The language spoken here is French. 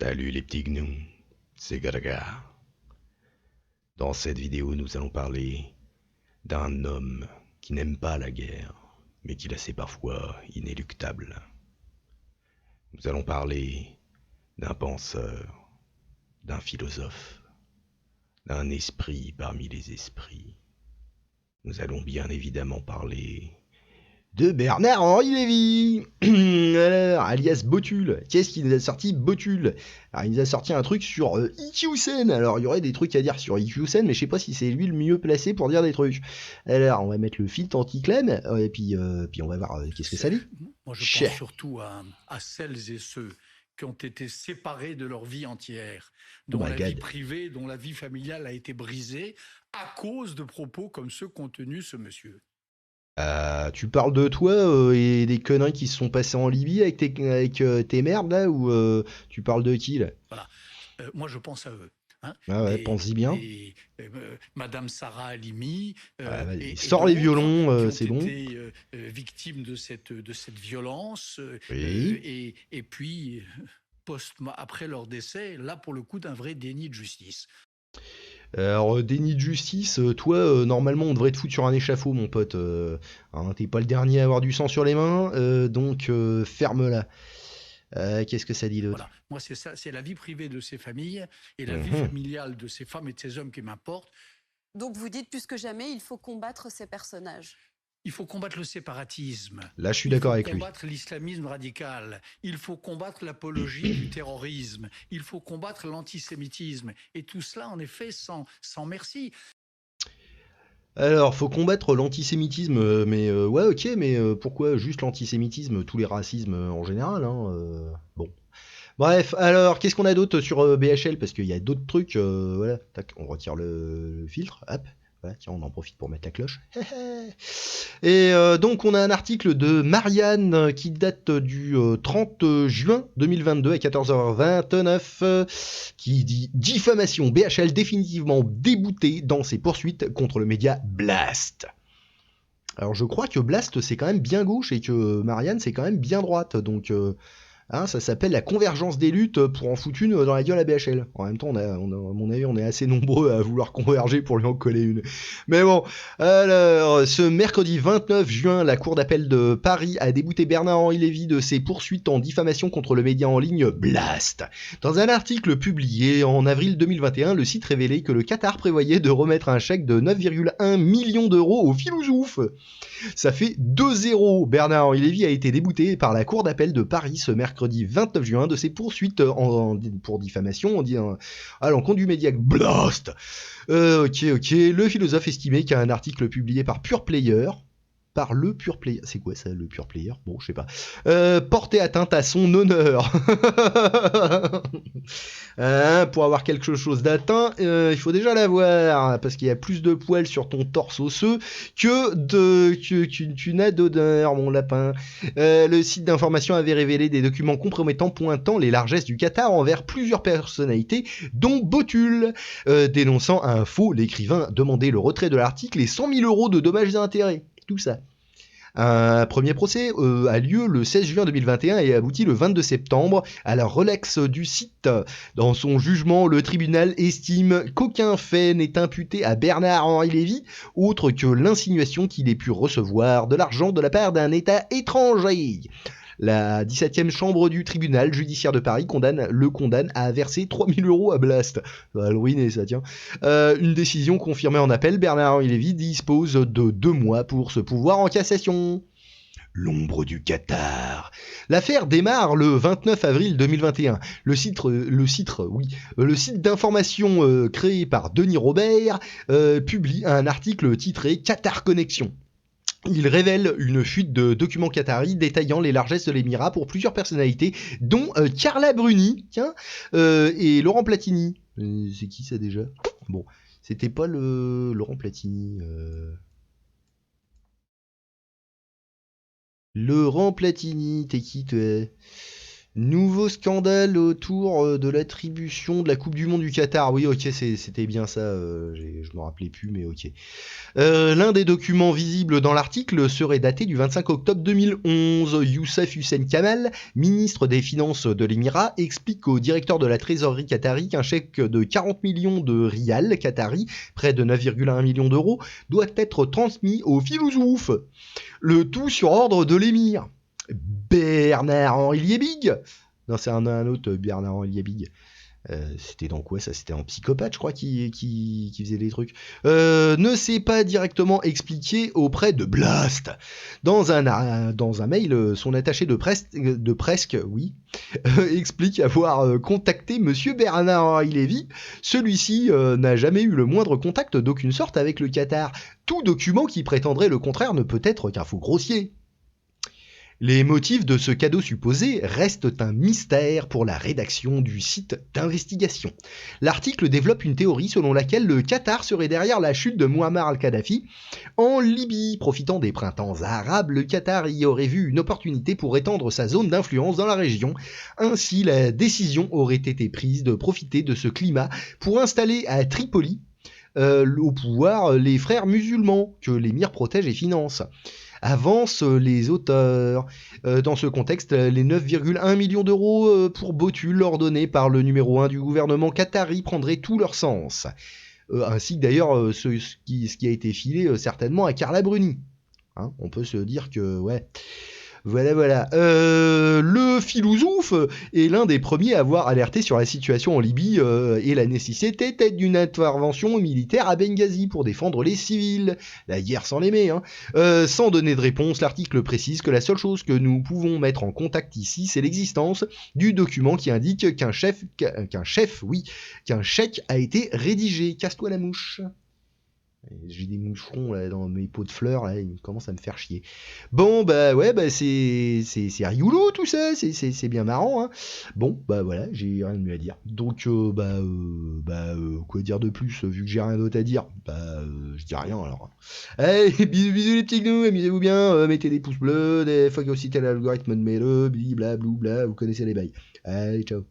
Salut les petits gnous, c'est Gaga. Dans cette vidéo, nous allons parler d'un homme qui n'aime pas la guerre, mais qui la sait parfois inéluctable. Nous allons parler d'un penseur, d'un philosophe, d'un esprit parmi les esprits. Nous allons bien évidemment parler de Bernard-Henri Lévy. Alors, alias Botul. Qu'est-ce qu'il nous a sorti, Botul? Alors, il nous a sorti un truc sur Ikyusen. Alors, il y aurait des trucs à dire sur Ikyusen, mais je sais pas si c'est lui le mieux placé pour dire des trucs. Alors, on va mettre le filtre anti-clem, et puis on va voir qu'est-ce que ça dit. Moi, je Chais. pense surtout à celles et ceux qui ont été séparés de leur vie entière, Oh dont my la vie god. privée, dont la vie familiale a été brisée à cause de propos comme ceux qu'ont tenus ce monsieur. Tu parles de toi et des conneries qui se sont passées en Libye avec tes merdes là, ou tu parles de qui là? Voilà. Moi, je pense à eux. Hein, Ah ouais, pense-y bien. Madame Sarah Halimi Ouais, vas-y, et sors les d'autres qui violons, ont c'est bon. été victimes de cette violence Oui. et puis après leur décès, là pour le coup d'un vrai déni de justice. Alors, déni de justice, toi, normalement, on devrait te foutre sur un échafaud, mon pote. Hein, t'es pas le dernier à avoir du sang sur les mains, donc ferme-la. Qu'est-ce que ça dit d'autre? Voilà, moi c'est ça, c'est la vie privée de ces familles et la vie Mhm. familiale de ces femmes et de ces hommes qui m'importent. Donc vous dites plus que jamais, il faut combattre ces personnages. Il faut combattre le séparatisme, Là, je suis il d'accord faut avec lui. combattre l'islamisme radical, il faut combattre l'apologie du terrorisme, il faut combattre l'antisémitisme. Et tout cela, en effet, sans merci. Alors, faut combattre l'antisémitisme, mais ouais, ok, mais pourquoi juste l'antisémitisme, tous les racismes en général, hein, bon. Bref, alors, qu'est-ce qu'on a d'autre sur BHL? Parce qu'il y a d'autres trucs, voilà, tac, on retire le filtre, hop, voilà, tiens, on en profite pour mettre la cloche. Et donc, on a un article de Marianne qui date du 30 juin 2022 à 14h29 qui dit « Diffamation, BHL définitivement débouté dans ses poursuites contre le média Blast ». Alors, je crois que Blast, c'est quand même bien gauche et que Marianne, c'est quand même bien droite, donc... Hein, ça s'appelle la convergence des luttes pour en foutre une dans la gueule à BHL. En même temps, à mon avis, on est assez nombreux à vouloir converger pour lui en coller une. Mais bon, alors, ce mercredi 29 juin, la Cour d'appel de Paris a débouté Bernard-Henri Lévy de ses poursuites en diffamation contre le média en ligne Blast. Dans un article publié en avril 2021, le site révélait que le Qatar prévoyait de remettre un chèque de 9,1 millions d'euros aux Filouzouf. Ça fait 2-0. Bernard-Henri Lévy a été débouté par la Cour d'appel de Paris ce mercredi 29 juin de ses poursuites pour diffamation à l'encontre du média Blast. Ok. Le philosophe estimait qu'un article publié par Pure Player, c'est quoi ça, le Pure Player? Bon, je sais pas. Portait atteinte à son honneur. Hein, pour avoir quelque chose d'atteint, il faut déjà l'avoir, parce qu'il y a plus de poils sur ton torse osseux que tu n'as d'odeur, mon lapin. Le site d'information avait révélé des documents compromettants pointant les largesses du Qatar envers plusieurs personnalités, dont Botul, dénonçant à Info, l'écrivain demandait le retrait de l'article et 100 000 euros de dommages et intérêts. Tout ça. Un premier procès a lieu le 16 juin 2021 et aboutit le 22 septembre à la relaxe du site. Dans son jugement, le tribunal estime qu'aucun fait n'est imputé à Bernard-Henri Lévy, autre que l'insinuation qu'il ait pu recevoir de l'argent de la part d'un État étranger. La 17e chambre du tribunal judiciaire de Paris le condamne à verser 3 000 euros à Blast. Ça va le ruiner, ça, tiens. Une décision confirmée en appel, Bernard-Henri Lévy dispose de 2 mois pour se pouvoir en cassation. L'ombre du Qatar. L'affaire démarre le 29 avril 2021. Le site d'information créé par Denis Robert publie un article titré Qatar Connexion. Il révèle une fuite de documents qataris détaillant les largesses de l'émirat pour plusieurs personnalités, dont Carla Bruni, tiens, et Laurent Platini. C'est qui ça déjà? Bon, c'était pas le Laurent Platini. Laurent Platini, t'es qui toi? Nouveau scandale autour de l'attribution de la Coupe du Monde du Qatar. Oui, ok, c'était bien ça. Je me rappelais plus, mais ok. L'un des documents visibles dans l'article serait daté du 25 octobre 2011. Youssef Hussein Kamal, ministre des Finances de l'Émirat, explique au directeur de la trésorerie qatari qu'un chèque de 40 millions de rials qatari, près de 9,1 millions d'euros, doit être transmis au Filouzouf. Le tout sur ordre de l'émir. Bernard-Henri Liebig. Non, c'est un autre Bernard-Henri Liebig. C'était dans quoi ça? C'était en psychopathe, je crois, qui faisait des trucs. Ne s'est pas directement expliqué auprès de Blast. Dans un mail, son attaché de presque, oui, explique avoir contacté Monsieur Bernard-Henri Lévy. Celui-ci n'a jamais eu le moindre contact d'aucune sorte avec le Qatar. Tout document qui prétendrait le contraire ne peut être qu'un faux grossier. Les motifs de ce cadeau supposé restent un mystère pour la rédaction du site d'investigation. L'article développe une théorie selon laquelle le Qatar serait derrière la chute de Muammar al-Kadhafi en Libye. Profitant des printemps arabes, le Qatar y aurait vu une opportunité pour étendre sa zone d'influence dans la région. Ainsi, la décision aurait été prise de profiter de ce climat pour installer à Tripoli au pouvoir les frères musulmans que l'émir protège et finance. Avancent les auteurs. Dans ce contexte, les 9,1 millions d'euros pour Botul ordonnés par le numéro 1 du gouvernement qatari prendraient tout leur sens. Ainsi que d'ailleurs ce qui a été filé certainement à Carla Bruni. Hein, on peut se dire que, ouais... Voilà. Le Filouzouf est l'un des premiers à avoir alerté sur la situation en Libye et la nécessité d'une intervention militaire à Benghazi pour défendre les civils. La guerre sans l'aimer. Sans donner de réponse, l'article précise que la seule chose que nous pouvons mettre en contact ici, c'est l'existence du document qui indique qu'un chèque a été rédigé. Casse-toi la mouche. J'ai des moucherons là, dans mes pots de fleurs, là, ils commencent à me faire chier. Bon, bah ouais, bah c'est rigolo tout ça, c'est bien marrant. Hein. Bon, bah voilà, j'ai rien de mieux à dire. Donc, quoi dire de plus, vu que j'ai rien d'autre à dire? Je dis rien alors. Allez, bisous les petits gnous, amusez-vous bien, mettez des pouces bleus, des fois aussi tel l'algorithme de mes bla, vous connaissez les bails. Allez, ciao.